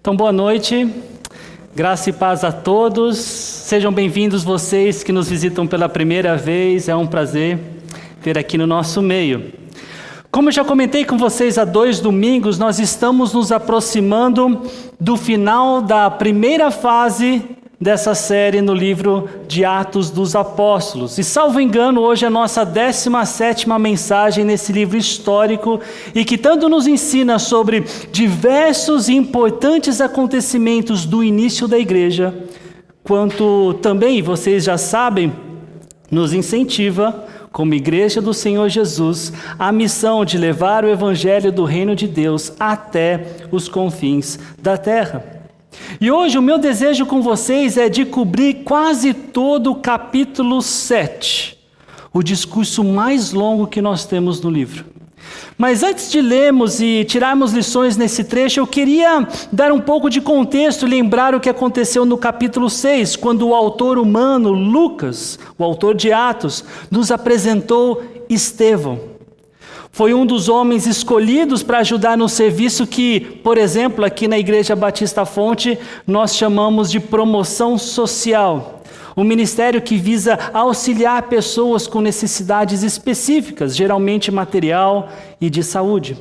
Então, boa noite, graça e paz a todos, sejam bem-vindos vocês que nos visitam pela primeira vez, é um prazer ter aqui no nosso meio. Como eu já comentei com vocês há 2 domingos, nós estamos nos aproximando do final da primeira fase dessa série no livro de Atos dos Apóstolos. E salvo engano, hoje é a nossa 17ª mensagem nesse livro histórico e que tanto nos ensina sobre diversos e importantes acontecimentos do início da igreja, quanto também, vocês já sabem, nos incentiva, como Igreja do Senhor Jesus, a missão de levar o Evangelho do Reino de Deus até os confins da terra. E hoje o meu desejo com vocês é de cobrir quase todo o capítulo 7, o discurso mais longo que nós temos no livro. Mas antes de lermos e tirarmos lições nesse trecho, eu queria dar um pouco de contexto e lembrar o que aconteceu no capítulo 6, quando o autor humano, Lucas, o autor de Atos, nos apresentou Estevão. Foi um dos homens escolhidos para ajudar no serviço que, por exemplo, aqui na Igreja Batista Fonte, nós chamamos de promoção social. Um ministério que visa auxiliar pessoas com necessidades específicas, geralmente material e de saúde.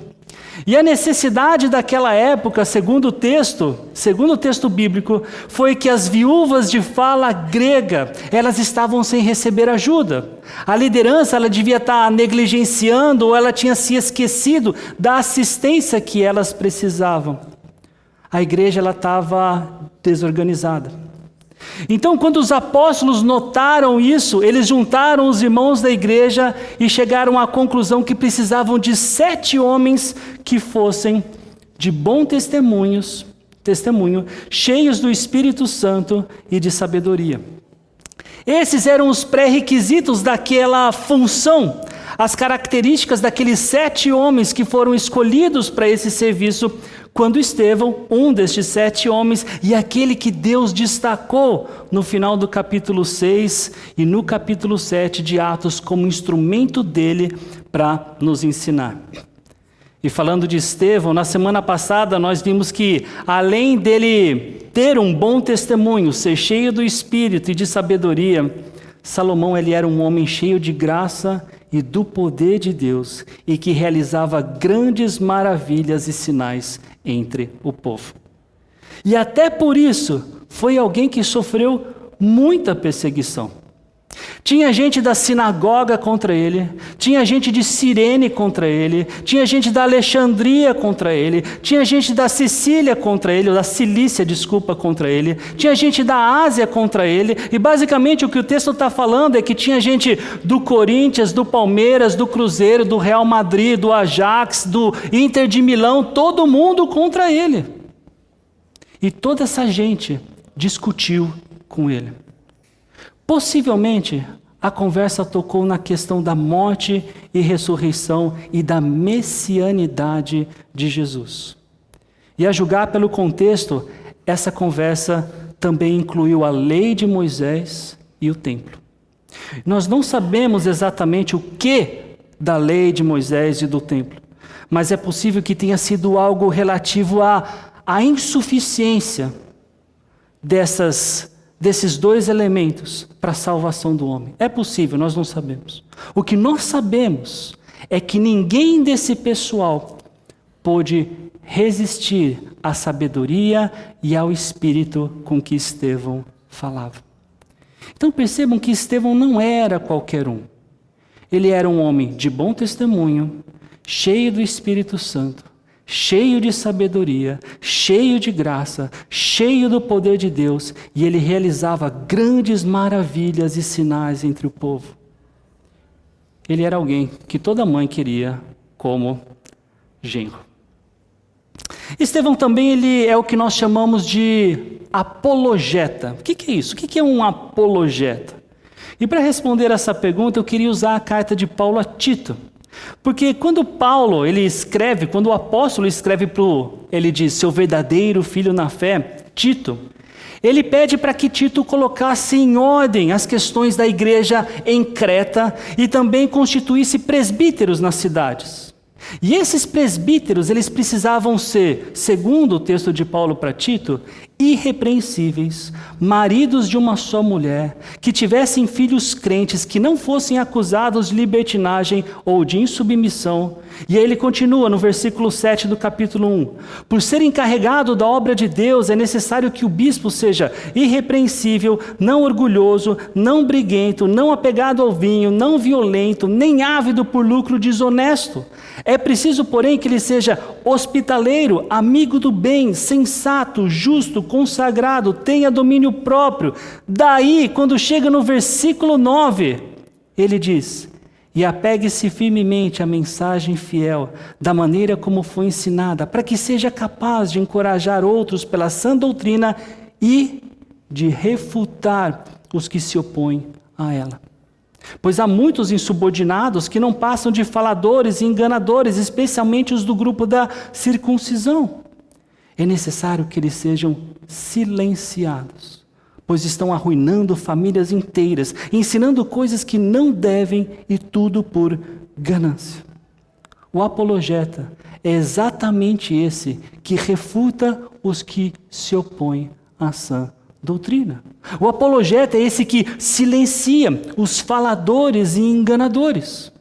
E a necessidade daquela época, segundo o texto bíblico, foi que as viúvas de fala grega, elas estavam sem receber ajuda. A liderança, ela devia estar negligenciando ou ela tinha se esquecido da assistência que elas precisavam. A igreja, ela estava desorganizada. Então, quando os apóstolos notaram isso, eles juntaram os irmãos da igreja e chegaram à conclusão que precisavam de 7 homens que fossem de bom testemunho, cheios do Espírito Santo e de sabedoria. Esses eram os pré-requisitos daquela função, as características daqueles 7 homens que foram escolhidos para esse serviço, quando Estevão, um destes 7 homens, e aquele que Deus destacou no final do capítulo 6 e no capítulo 7 de Atos como instrumento dele para nos ensinar. E falando de Estevão, na semana passada nós vimos que, além dele ter um bom testemunho, ser cheio do Espírito e de sabedoria, Salomão, ele era um homem cheio de graça e do poder de Deus, e que realizava grandes maravilhas e sinais entre o povo. E até por isso, foi alguém que sofreu muita perseguição. Tinha gente da sinagoga contra ele, tinha gente de Cirene contra ele, tinha gente da Alexandria contra ele, tinha gente da Sicília contra ele, ou da Cilícia, contra ele, tinha gente da Ásia contra ele, e basicamente o que o texto está falando é que tinha gente do Corinthians, do Palmeiras, do Cruzeiro, do Real Madrid, do Ajax, do Inter de Milão, todo mundo contra ele. E toda essa gente discutiu com ele. Possivelmente, a conversa tocou na questão da morte e ressurreição e da messianidade de Jesus. E a julgar pelo contexto, essa conversa também incluiu a lei de Moisés e o templo. Nós não sabemos exatamente o que da lei de Moisés e do templo, mas é possível que tenha sido algo relativo à insuficiência desses 2 elementos para a salvação do homem. É possível, nós não sabemos. O que nós sabemos é que ninguém desse pessoal pôde resistir à sabedoria e ao espírito com que Estevão falava. Então percebam que Estevão não era qualquer um. Ele era um homem de bom testemunho, cheio do Espírito Santo, cheio de sabedoria, cheio de graça, cheio do poder de Deus, e ele realizava grandes maravilhas e sinais entre o povo. Ele era alguém que toda mãe queria como genro. Estevão também, ele é o que nós chamamos de apologeta. O que é isso? O que é um apologeta? E para responder essa pergunta, eu queria usar a carta de Paulo a Tito. Porque quando o apóstolo escreve ele diz, seu verdadeiro filho na fé, Tito, ele pede para que Tito colocasse em ordem as questões da igreja em Creta e também constituísse presbíteros nas cidades. E esses presbíteros, eles precisavam ser, segundo o texto de Paulo para Tito, irrepreensíveis, maridos de uma só mulher, que tivessem filhos crentes, que não fossem acusados de libertinagem ou de insubmissão. E aí ele continua no versículo 7 do capítulo 1. Por ser encarregado da obra de Deus, é necessário que o bispo seja irrepreensível, não orgulhoso, não briguento, não apegado ao vinho, não violento, nem ávido por lucro desonesto. É preciso, porém, que ele seja hospitaleiro, amigo do bem, sensato, justo, consagrado, tenha domínio próprio. Daí, quando chega no versículo 9, ele diz: e apegue-se firmemente à mensagem fiel, da maneira como foi ensinada, para que seja capaz de encorajar outros pela sã doutrina e de refutar os que se opõem a ela. Pois há muitos insubordinados que não passam de faladores e enganadores, especialmente os do grupo da circuncisão. É necessário que eles sejam silenciados, pois estão arruinando famílias inteiras, ensinando coisas que não devem e tudo por ganância. O apologeta é exatamente esse que refuta os que se opõem à sã doutrina. O apologeta é esse que silencia os faladores e enganadores.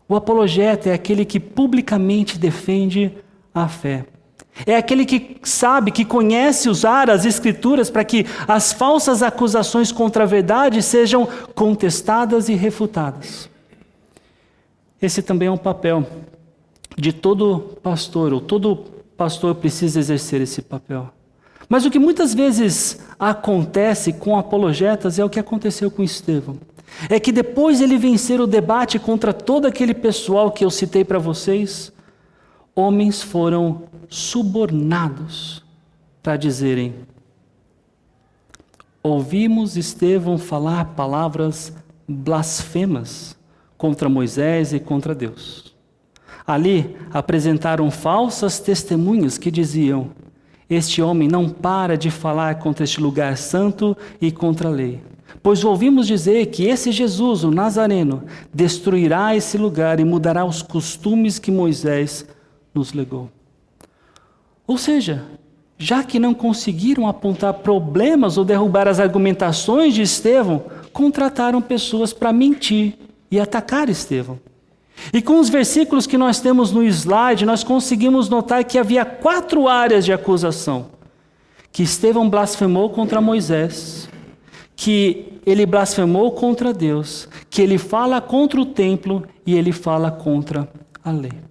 O apologeta é aquele que publicamente defende a fé. É aquele que sabe, que conhece usar as Escrituras para que as falsas acusações contra a verdade sejam contestadas e refutadas. Esse também é um papel de todo pastor, ou todo pastor precisa exercer esse papel. Mas o que muitas vezes acontece com apologetas é o que aconteceu com Estevão. É que depois ele vencer o debate contra todo aquele pessoal que eu citei para vocês, homens foram subornados para dizerem: ouvimos Estevão falar palavras blasfemas contra Moisés e contra Deus. Ali apresentaram falsas testemunhas que diziam: este homem não para de falar contra este lugar santo e contra a lei. Pois ouvimos dizer que esse Jesus, o Nazareno, destruirá esse lugar e mudará os costumes que Moisés nos legou. Ou seja, já que não conseguiram apontar problemas ou derrubar as argumentações de Estevão, contrataram pessoas para mentir e atacar Estevão. E com os versículos que nós temos no slide, nós conseguimos notar que havia 4 áreas de acusação. Que Estevão blasfemou contra Moisés, que ele blasfemou contra Deus, que ele fala contra o templo e ele fala contra a lei.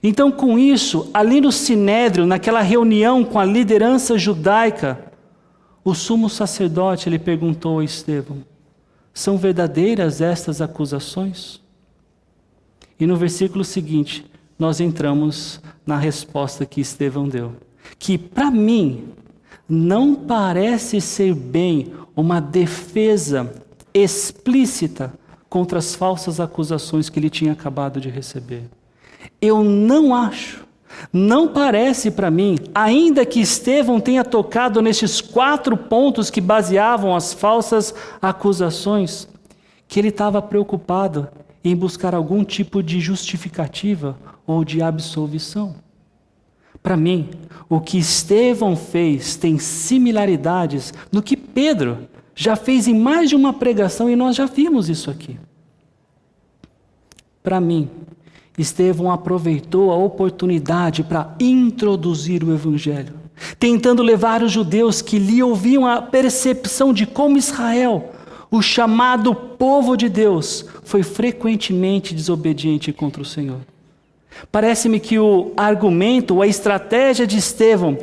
Então, com isso, ali no Sinédrio, naquela reunião com a liderança judaica, o sumo sacerdote ele perguntou a Estevão: são verdadeiras estas acusações? E no versículo seguinte, nós entramos na resposta que Estevão deu. Que, para mim, não parece ser bem uma defesa explícita contra as falsas acusações que ele tinha acabado de receber. Eu não acho, não parece para mim, ainda que Estevão tenha tocado nesses 4 pontos que baseavam as falsas acusações, que ele estava preocupado em buscar algum tipo de justificativa ou de absolvição. Para mim, o que Estevão fez tem similaridades no que Pedro já fez em mais de uma pregação, e nós já vimos isso aqui. Para mim, Estevão aproveitou a oportunidade para introduzir o Evangelho, tentando levar os judeus que lhe ouviam a percepção de como Israel, o chamado povo de Deus, foi frequentemente desobediente contra o Senhor. Parece-me que o argumento, a estratégia de Estevão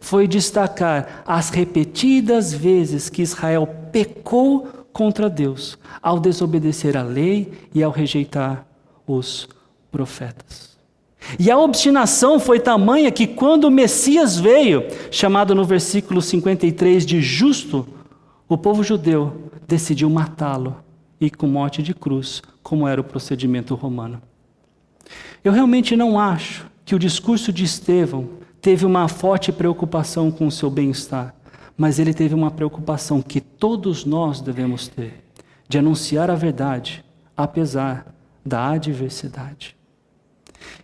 foi destacar as repetidas vezes que Israel pecou contra Deus, ao desobedecer a lei e ao rejeitar os profetas. E a obstinação foi tamanha que quando o Messias veio, chamado no versículo 53 de justo, o povo judeu decidiu matá-lo e com morte de cruz, como era o procedimento romano. Eu realmente não acho que o discurso de Estevão teve uma forte preocupação com o seu bem-estar, mas ele teve uma preocupação que todos nós devemos ter, de anunciar a verdade, apesar da adversidade.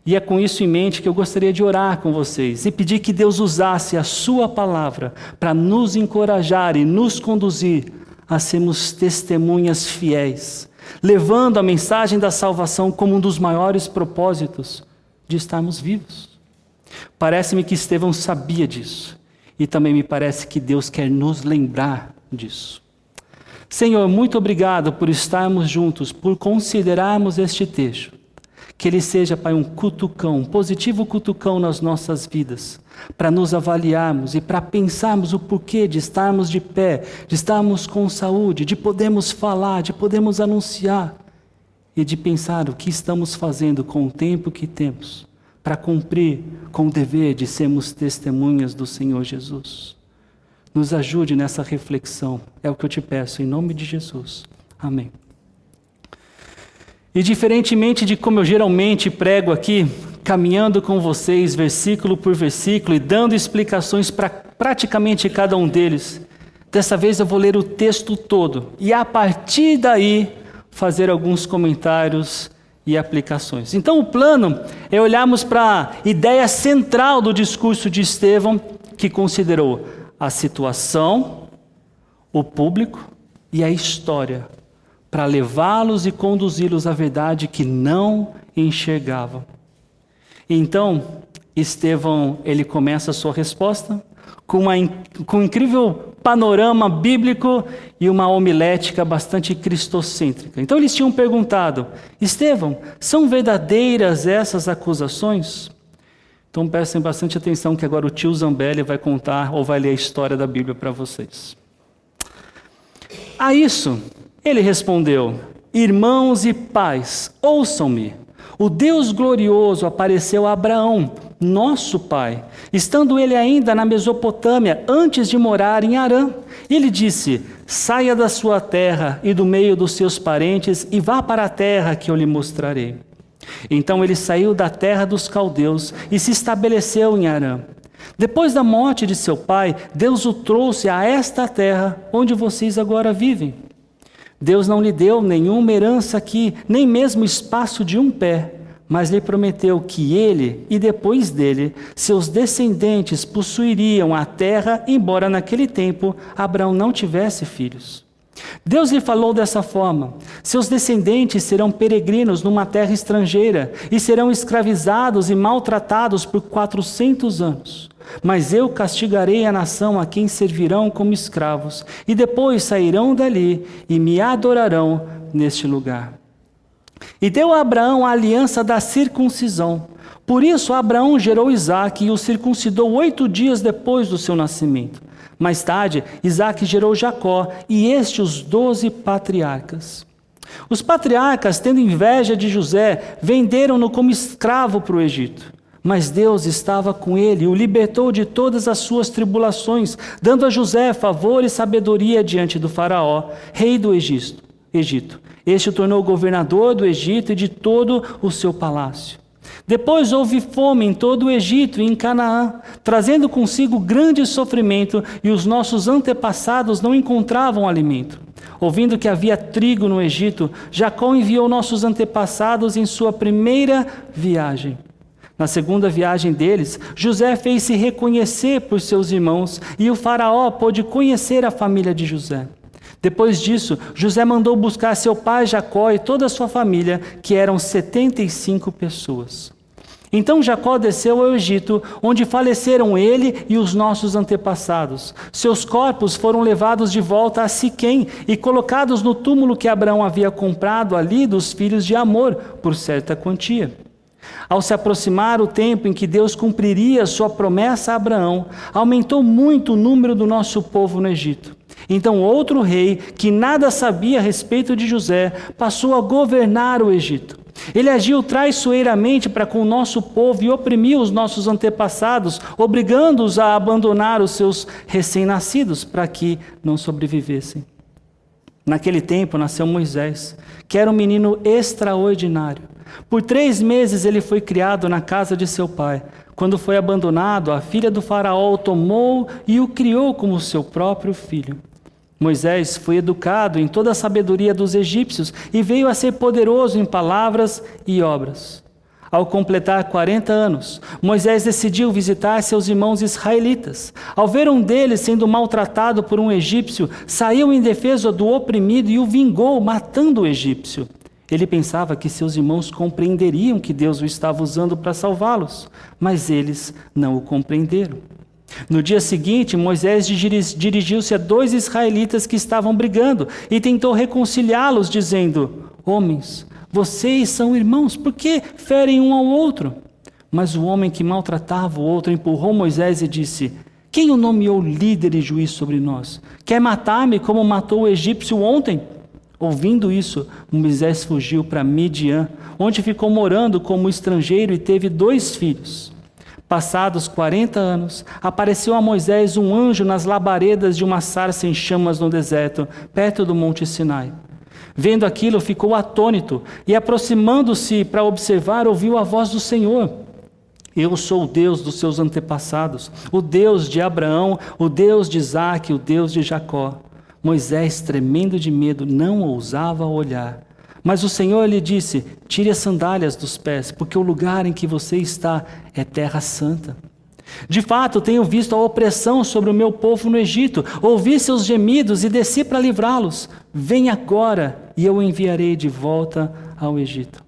E é com isso em mente que eu gostaria de orar com vocês e pedir que Deus usasse a sua palavra para nos encorajar e nos conduzir a sermos testemunhas fiéis, levando a mensagem da salvação como um dos maiores propósitos de estarmos vivos. Parece-me que Estevão sabia disso e também me parece que Deus quer nos lembrar disso. Senhor, muito obrigado por estarmos juntos, por considerarmos este texto. Que ele seja, Pai, um cutucão, um positivo cutucão nas nossas vidas, para nos avaliarmos e para pensarmos o porquê de estarmos de pé, de estarmos com saúde, de podermos falar, de podermos anunciar e de pensar o que estamos fazendo com o tempo que temos para cumprir com o dever de sermos testemunhas do Senhor Jesus. Nos ajude nessa reflexão, é o que eu te peço, em nome de Jesus. Amém. E diferentemente de como eu geralmente prego aqui, caminhando com vocês versículo por versículo e dando explicações para praticamente cada um deles, dessa vez eu vou ler o texto todo e a partir daí fazer alguns comentários e aplicações. Então o plano é olharmos para a ideia central do discurso de Estevão, que considerou a situação, o público e a história, para levá-los e conduzi-los à verdade que não enxergavam. Então, Estevão, ele começa a sua resposta com um incrível panorama bíblico e uma homilética bastante cristocêntrica. Então eles tinham perguntado: Estevão, são verdadeiras essas acusações? Então prestem bastante atenção que agora o tio Zambelli vai contar ou vai ler a história da Bíblia para vocês. A isso, ele respondeu: irmãos e pais, ouçam-me. O Deus glorioso apareceu a Abraão, nosso pai, estando ele ainda na Mesopotâmia, antes de morar em Harã. Ele disse: saia da sua terra e do meio dos seus parentes e vá para a terra que eu lhe mostrarei. Então ele saiu da terra dos caldeus e se estabeleceu em Harã. Depois da morte de seu pai, Deus o trouxe a esta terra onde vocês agora vivem. Deus não lhe deu nenhuma herança aqui, nem mesmo espaço de um pé, mas lhe prometeu que ele e depois dele, seus descendentes possuiriam a terra, embora naquele tempo Abraão não tivesse filhos. Deus lhe falou dessa forma: seus descendentes serão peregrinos numa terra estrangeira e serão escravizados e maltratados por 400 anos. Mas eu castigarei a nação a quem servirão como escravos, e depois sairão dali e me adorarão neste lugar. E deu a Abraão a aliança da circuncisão. Por isso Abraão gerou Isaque e o circuncidou 8 dias depois do seu nascimento. Mais tarde, Isaque gerou Jacó e os 12 patriarcas. Os patriarcas, tendo inveja de José, venderam-no como escravo para o Egito. Mas Deus estava com ele e o libertou de todas as suas tribulações, dando a José favor e sabedoria diante do faraó, rei do Egito. Este o tornou governador do Egito e de todo o seu palácio. Depois houve fome em todo o Egito e em Canaã, trazendo consigo grande sofrimento, e os nossos antepassados não encontravam alimento. Ouvindo que havia trigo no Egito, Jacó enviou nossos antepassados em sua primeira viagem. Na segunda viagem deles, José fez-se reconhecer por seus irmãos, e o faraó pôde conhecer a família de José. Depois disso, José mandou buscar seu pai Jacó e toda a sua família, que eram 75 pessoas. Então Jacó desceu ao Egito, onde faleceram ele e os nossos antepassados. Seus corpos foram levados de volta a Siquém e colocados no túmulo que Abraão havia comprado ali dos filhos de Amor, por certa quantia. Ao se aproximar o tempo em que Deus cumpriria sua promessa a Abraão, aumentou muito o número do nosso povo no Egito. Então outro rei, que nada sabia a respeito de José, passou a governar o Egito. Ele agiu traiçoeiramente para com o nosso povo e oprimiu os nossos antepassados, obrigando-os a abandonar os seus recém-nascidos para que não sobrevivessem. Naquele tempo nasceu Moisés, que era um menino extraordinário. Por 3 meses ele foi criado na casa de seu pai. Quando foi abandonado, a filha do faraó o tomou e o criou como seu próprio filho. Moisés foi educado em toda a sabedoria dos egípcios e veio a ser poderoso em palavras e obras. Ao completar 40 anos, Moisés decidiu visitar seus irmãos israelitas. Ao ver um deles sendo maltratado por um egípcio, saiu em defesa do oprimido e o vingou, matando o egípcio. Ele pensava que seus irmãos compreenderiam que Deus o estava usando para salvá-los, mas eles não o compreenderam. No dia seguinte, Moisés dirigiu-se a 2 israelitas que estavam brigando e tentou reconciliá-los, dizendo: Homens, vocês são irmãos, por que ferem um ao outro? Mas o homem que maltratava o outro empurrou Moisés e disse: Quem o nomeou líder e juiz sobre nós? Quer matar-me como matou o egípcio ontem? Ouvindo isso, Moisés fugiu para Midian, onde ficou morando como estrangeiro e teve 2 filhos. Passados 40 anos, apareceu a Moisés um anjo nas labaredas de uma sarça em chamas no deserto, perto do Monte Sinai. Vendo aquilo, ficou atônito e, aproximando-se para observar, ouviu a voz do Senhor. Eu sou o Deus dos seus antepassados, o Deus de Abraão, o Deus de Isaque, o Deus de Jacó. Moisés, tremendo de medo, não ousava olhar. Mas o Senhor lhe disse: Tire as sandálias dos pés, porque o lugar em que você está é terra santa. De fato, tenho visto a opressão sobre o meu povo no Egito, ouvi seus gemidos e desci para livrá-los. Vem agora e eu o enviarei de volta ao Egito.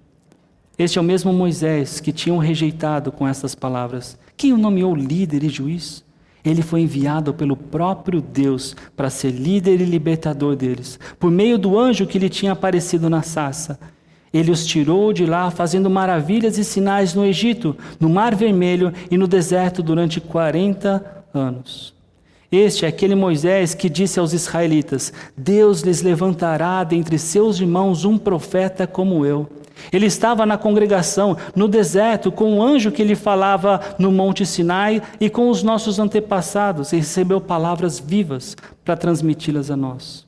Este é o mesmo Moisés que tinham rejeitado com estas palavras. Quem o nomeou líder e juiz? Ele foi enviado pelo próprio Deus para ser líder e libertador deles, por meio do anjo que lhe tinha aparecido na sarça. Ele os tirou de lá, fazendo maravilhas e sinais no Egito, no Mar Vermelho e no deserto durante 40 anos. Este é aquele Moisés que disse aos israelitas: Deus lhes levantará dentre seus irmãos um profeta como eu. Ele estava na congregação, no deserto, com o anjo que lhe falava no Monte Sinai e com os nossos antepassados, e recebeu palavras vivas para transmiti-las a nós.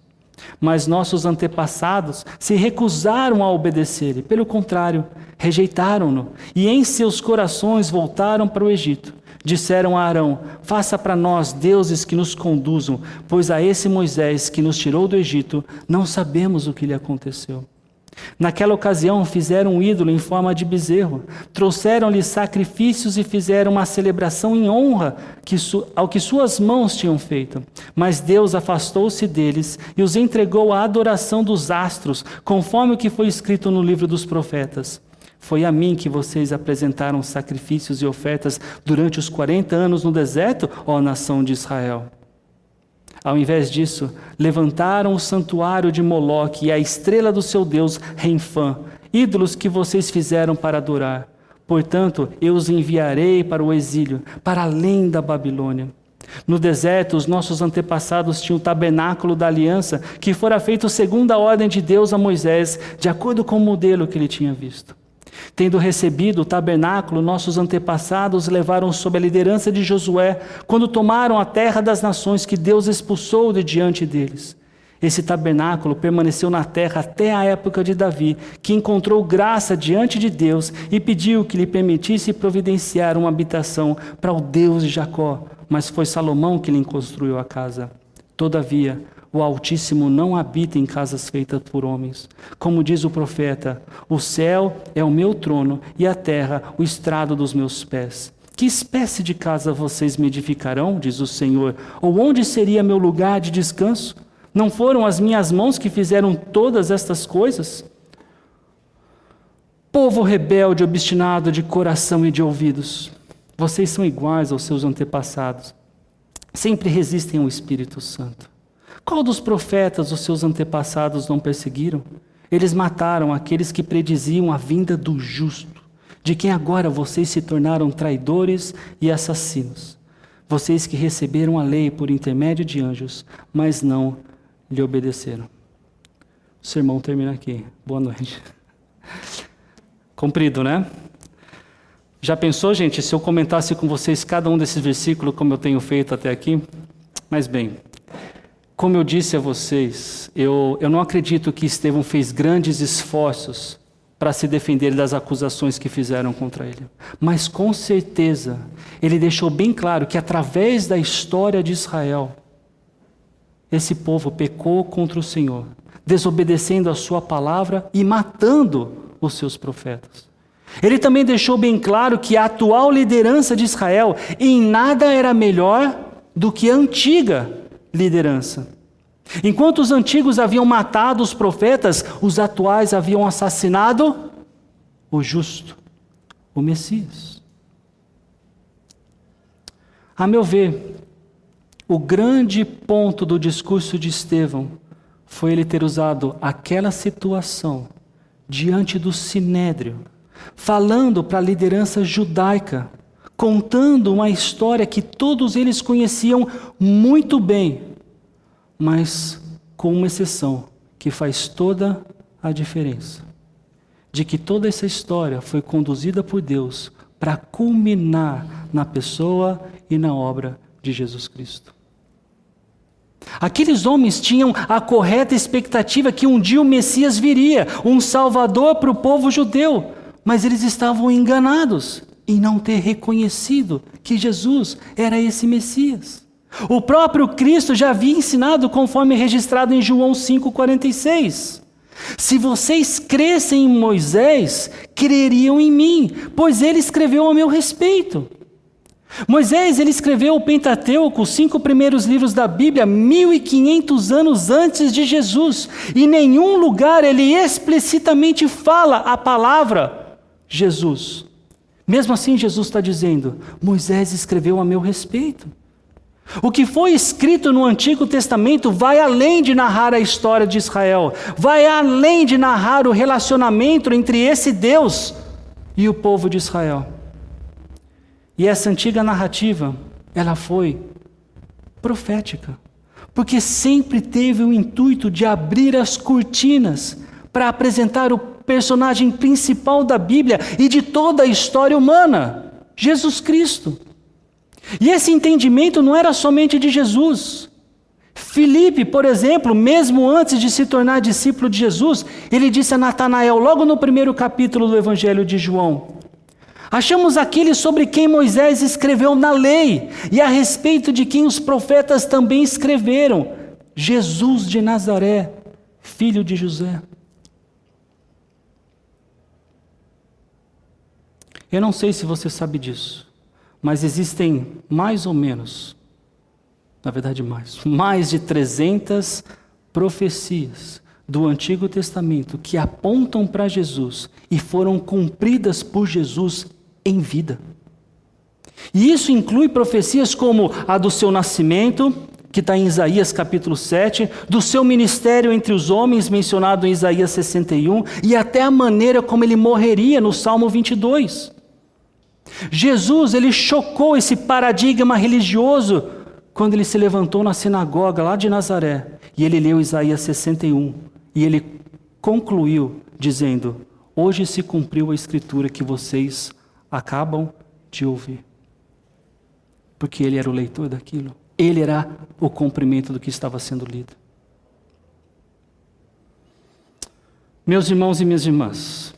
Mas nossos antepassados se recusaram a obedecer-lhe, pelo contrário, rejeitaram-no, e em seus corações voltaram para o Egito. Disseram a Arão: Faça para nós deuses que nos conduzam, pois a esse Moisés que nos tirou do Egito, não sabemos o que lhe aconteceu. Naquela ocasião fizeram um ídolo em forma de bezerro, trouxeram-lhe sacrifícios e fizeram uma celebração em honra ao que suas mãos tinham feito. Mas Deus afastou-se deles e os entregou à adoração dos astros, conforme o que foi escrito no livro dos profetas. Foi a mim que vocês apresentaram sacrifícios e ofertas durante os 40 anos no deserto, ó nação de Israel. Ao invés disso, levantaram o santuário de Moloque e a estrela do seu deus Renfã, ídolos que vocês fizeram para adorar. Portanto, eu os enviarei para o exílio, para além da Babilônia. No deserto, os nossos antepassados tinham o tabernáculo da aliança, que fora feito segundo a ordem de Deus a Moisés, de acordo com o modelo que ele tinha visto. Tendo recebido o tabernáculo, nossos antepassados levaram sob a liderança de Josué, quando tomaram a terra das nações que Deus expulsou de diante deles. Esse tabernáculo permaneceu na terra até a época de Davi, que encontrou graça diante de Deus e pediu que lhe permitisse providenciar uma habitação para o Deus de Jacó, mas foi Salomão que lhe construiu a casa. Todavia, o Altíssimo não habita em casas feitas por homens. Como diz o profeta: o céu é o meu trono e a terra o estrado dos meus pés. Que espécie de casa vocês me edificarão, diz o Senhor? Ou onde seria meu lugar de descanso? Não foram as minhas mãos que fizeram todas estas coisas? Povo rebelde, obstinado de coração e de ouvidos, vocês são iguais aos seus antepassados. Sempre resistem ao Espírito Santo. Qual dos profetas os seus antepassados não perseguiram? Eles mataram aqueles que prediziam a vinda do justo, de quem agora vocês se tornaram traidores e assassinos. Vocês que receberam a lei por intermédio de anjos, mas não lhe obedeceram. O sermão termina aqui. Boa noite. Comprido, né? Já pensou, gente, se eu comentasse com vocês cada um desses versículos como eu tenho feito até aqui? Mas bem, como eu disse a vocês, eu não acredito que Estevão fez grandes esforços para se defender das acusações que fizeram contra ele. Mas com certeza, ele deixou bem claro que através da história de Israel, esse povo pecou contra o Senhor, desobedecendo a sua palavra e matando os seus profetas. Ele também deixou bem claro que a atual liderança de Israel em nada era melhor do que a antiga liderança. Enquanto os antigos haviam matado os profetas, os atuais haviam assassinado o justo, o Messias. A meu ver, o grande ponto do discurso de Estevão foi ele ter usado aquela situação diante do Sinédrio, falando para a liderança judaica, contando uma história que todos eles conheciam muito bem, mas com uma exceção que faz toda a diferença, de que toda essa história foi conduzida por Deus para culminar na pessoa e na obra de Jesus Cristo. Aqueles homens tinham a correta expectativa que um dia o Messias viria, um Salvador para o povo judeu, mas eles estavam enganados em não ter reconhecido que Jesus era esse Messias. O próprio Cristo já havia ensinado conforme registrado em João 5,46. Se vocês crescem em Moisés, creriam em mim, pois ele escreveu a meu respeito. Moisés, ele escreveu o Pentateuco, os 5 primeiros livros da Bíblia, 1500 anos antes de Jesus. E em nenhum lugar ele explicitamente fala a palavra Jesus. Mesmo assim, Jesus está dizendo, Moisés escreveu a meu respeito. O que foi escrito no Antigo Testamento vai além de narrar a história de Israel, vai além de narrar o relacionamento entre esse Deus e o povo de Israel. E essa antiga narrativa, ela foi profética, porque sempre teve o intuito de abrir as cortinas para apresentar o personagem principal da Bíblia e de toda a história humana, Jesus Cristo. E esse entendimento não era somente de Jesus. Filipe, por exemplo, mesmo antes de se tornar discípulo de Jesus, ele disse a Natanael, logo no primeiro capítulo do Evangelho de João, achamos aquele sobre quem Moisés escreveu na lei, e a respeito de quem os profetas também escreveram, Jesus de Nazaré, filho de José. Eu não sei se você sabe disso, mas existem mais ou menos, na verdade mais de 300 profecias do Antigo Testamento que apontam para Jesus e foram cumpridas por Jesus em vida. E isso inclui profecias como a do seu nascimento, que está em Isaías capítulo 7, do seu ministério entre os homens, mencionado em Isaías 61, e até a maneira como ele morreria no Salmo 22. Jesus, ele chocou esse paradigma religioso quando ele se levantou na sinagoga lá de Nazaré, e ele leu Isaías 61, e ele concluiu dizendo, hoje se cumpriu a escritura que vocês acabam de ouvir. Porque ele era o leitor daquilo. Ele era o cumprimento do que estava sendo lido. Meus irmãos e minhas irmãs,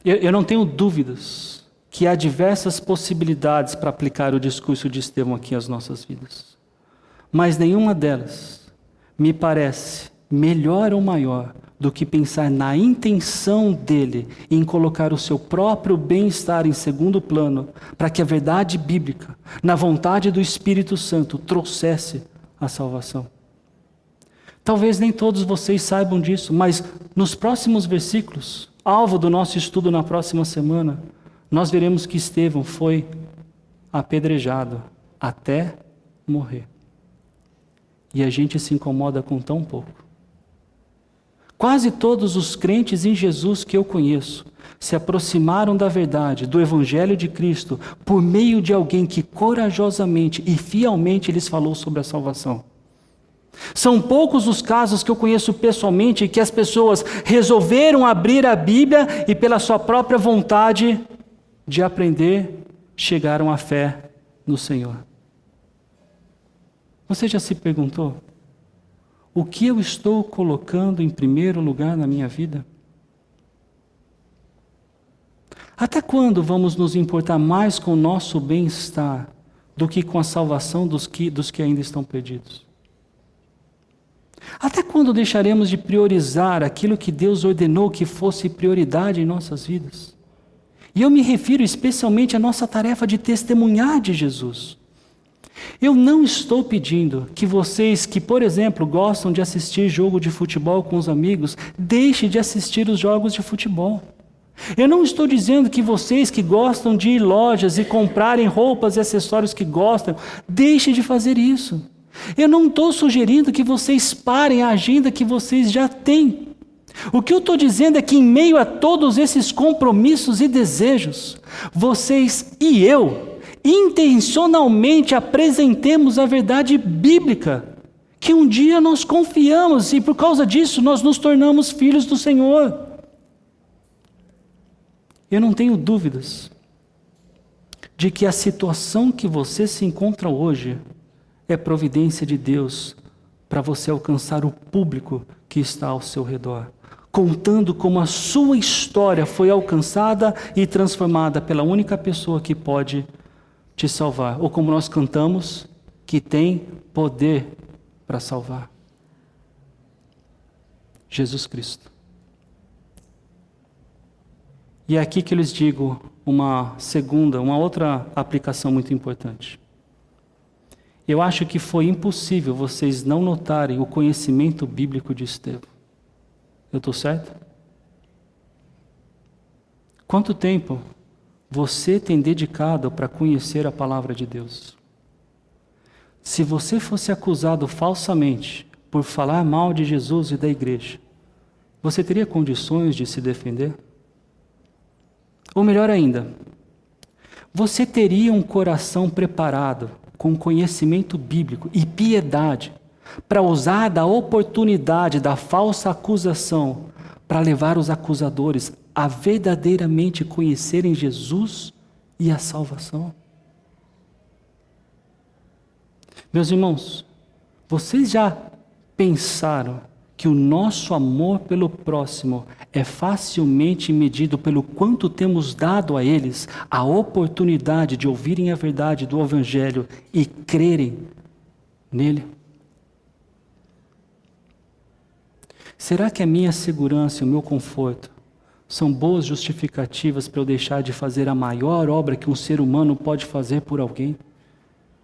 eu não tenho dúvidas que há diversas possibilidades para aplicar o discurso de Estevão aqui às nossas vidas. Mas nenhuma delas me parece melhor ou maior do que pensar na intenção dele em colocar o seu próprio bem-estar em segundo plano, para que a verdade bíblica, na vontade do Espírito Santo, trouxesse a salvação. Talvez nem todos vocês saibam disso, mas nos próximos versículos, alvo do nosso estudo na próxima semana, nós veremos que Estevão foi apedrejado até morrer. E a gente se incomoda com tão pouco. Quase todos os crentes em Jesus que eu conheço se aproximaram da verdade, do Evangelho de Cristo, por meio de alguém que corajosamente e fielmente lhes falou sobre a salvação. São poucos os casos que eu conheço pessoalmente que as pessoas resolveram abrir a Bíblia e pela sua própria vontade de aprender, chegaram à fé no Senhor. Você já se perguntou? O que eu estou colocando em primeiro lugar na minha vida? Até quando vamos nos importar mais com o nosso bem-estar do que com a salvação dos que ainda estão perdidos? Até quando deixaremos de priorizar aquilo que Deus ordenou que fosse prioridade em nossas vidas? E eu me refiro especialmente à nossa tarefa de testemunhar de Jesus. Eu não estou pedindo que vocês que, por exemplo, gostam de assistir jogo de futebol com os amigos, deixem de assistir os jogos de futebol. Eu não estou dizendo que vocês que gostam de ir em lojas e comprarem roupas e acessórios que gostam, deixem de fazer isso. Eu não estou sugerindo que vocês parem a agenda que vocês já têm. O que eu estou dizendo é que em meio a todos esses compromissos e desejos, vocês e eu, intencionalmente apresentemos a verdade bíblica, que um dia nós confiamos e por causa disso nós nos tornamos filhos do Senhor. Eu não tenho dúvidas de que a situação que você se encontra hoje é providência de Deus para você alcançar o público que está ao seu redor, contando como a sua história foi alcançada e transformada pela única pessoa que pode te salvar, ou como nós cantamos, que tem poder para salvar. Jesus Cristo. E é aqui que eu lhes digo uma outra aplicação muito importante. Eu acho que foi impossível vocês não notarem o conhecimento bíblico de Estevão. Eu estou certo? Quanto tempo você tem dedicado para conhecer a palavra de Deus? Se você fosse acusado falsamente por falar mal de Jesus e da igreja, você teria condições de se defender? Ou melhor ainda, você teria um coração preparado com conhecimento bíblico e piedade para usar da oportunidade da falsa acusação para levar os acusadores a verdadeiramente conhecerem Jesus e a salvação? Meus irmãos, vocês já pensaram que o nosso amor pelo próximo é facilmente medido pelo quanto temos dado a eles a oportunidade de ouvirem a verdade do Evangelho e crerem nele? Será que a minha segurança e o meu conforto são boas justificativas para eu deixar de fazer a maior obra que um ser humano pode fazer por alguém?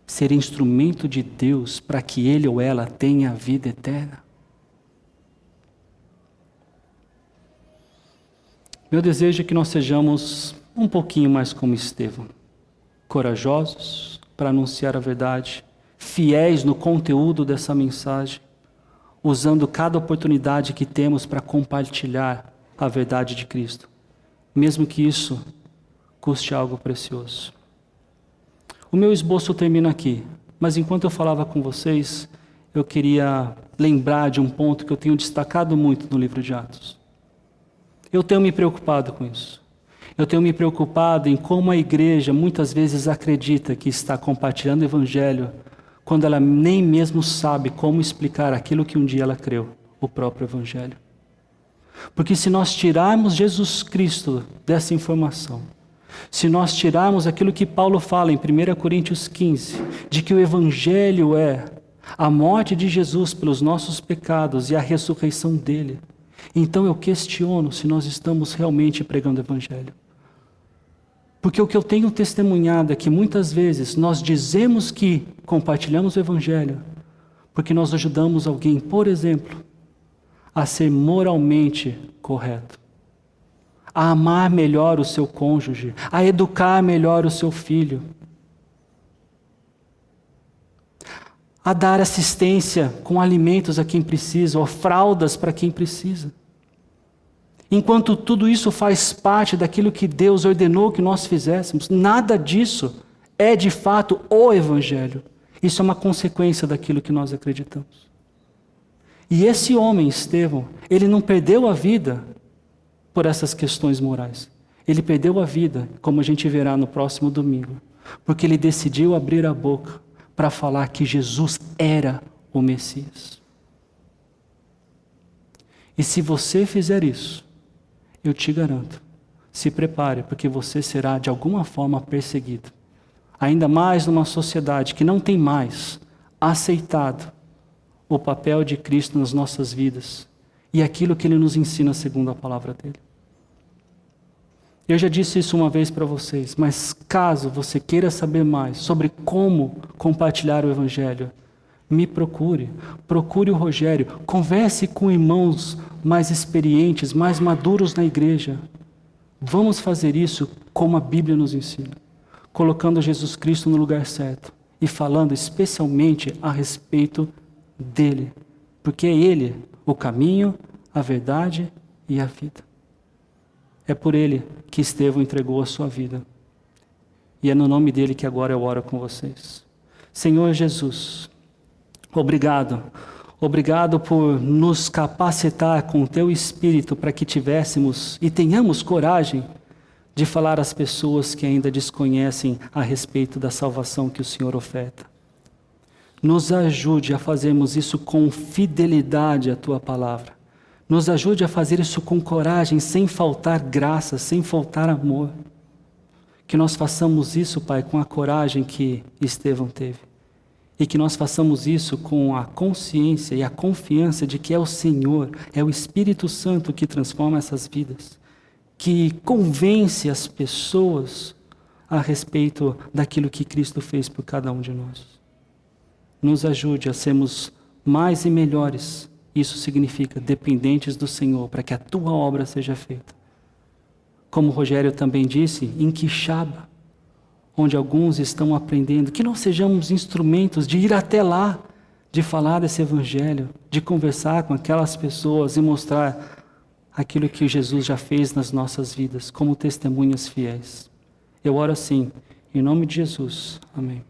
Ser instrumento de Deus para que ele ou ela tenha a vida eterna? Meu desejo é que nós sejamos um pouquinho mais como Estevão, corajosos para anunciar a verdade, fiéis no conteúdo dessa mensagem, usando cada oportunidade que temos para compartilhar a verdade de Cristo, mesmo que isso custe algo precioso. O meu esboço termina aqui, mas enquanto eu falava com vocês, eu queria lembrar de um ponto que eu tenho destacado muito no livro de Atos. Eu tenho me preocupado com isso. Eu tenho me preocupado em como a igreja muitas vezes acredita que está compartilhando o Evangelho, quando ela nem mesmo sabe como explicar aquilo que um dia ela creu, o próprio Evangelho. Porque se nós tirarmos Jesus Cristo dessa informação, se nós tirarmos aquilo que Paulo fala em 1 Coríntios 15, de que o Evangelho é a morte de Jesus pelos nossos pecados e a ressurreição dele, então eu questiono se nós estamos realmente pregando o Evangelho. Porque o que eu tenho testemunhado é que muitas vezes nós dizemos que compartilhamos o Evangelho, porque nós ajudamos alguém, por exemplo, a ser moralmente correto, a amar melhor o seu cônjuge, a educar melhor o seu filho, a dar assistência com alimentos a quem precisa, ou fraldas para quem precisa. Enquanto tudo isso faz parte daquilo que Deus ordenou que nós fizéssemos, nada disso é de fato o Evangelho. Isso é uma consequência daquilo que nós acreditamos. E esse homem, Estevão, ele não perdeu a vida por essas questões morais. Ele perdeu a vida, como a gente verá no próximo domingo, porque ele decidiu abrir a boca para falar que Jesus era o Messias. E se você fizer isso, eu te garanto, se prepare, porque você será de alguma forma perseguido. Ainda mais numa sociedade que não tem mais aceitado o papel de Cristo nas nossas vidas e aquilo que Ele nos ensina segundo a palavra dEle. Eu já disse isso uma vez para vocês, mas caso você queira saber mais sobre como compartilhar o Evangelho, me procure o Rogério, converse com irmãos mais experientes, mais maduros na igreja. Vamos fazer isso como a Bíblia nos ensina, colocando Jesus Cristo no lugar certo e falando especialmente a respeito dele, porque é ele o caminho, a verdade e a vida. É por ele que Estevão entregou a sua vida. E é no nome dele que agora eu oro com vocês. Senhor Jesus, obrigado. Obrigado por nos capacitar com o teu Espírito para que tivéssemos e tenhamos coragem de falar às pessoas que ainda desconhecem a respeito da salvação que o Senhor oferta. Nos ajude a fazermos isso com fidelidade à tua palavra. Nos ajude a fazer isso com coragem, sem faltar graça, sem faltar amor. Que nós façamos isso, Pai, com a coragem que Estevão teve. E que nós façamos isso com a consciência e a confiança de que é o Senhor, é o Espírito Santo que transforma essas vidas, que convence as pessoas a respeito daquilo que Cristo fez por cada um de nós. Nos ajude a sermos mais e melhores. Isso significa dependentes do Senhor, para que a tua obra seja feita. Como o Rogério também disse, em Quixaba, onde alguns estão aprendendo, que nós sejamos instrumentos de ir até lá, de falar desse Evangelho, de conversar com aquelas pessoas e mostrar aquilo que Jesus já fez nas nossas vidas, como testemunhas fiéis. Eu oro assim, em nome de Jesus. Amém.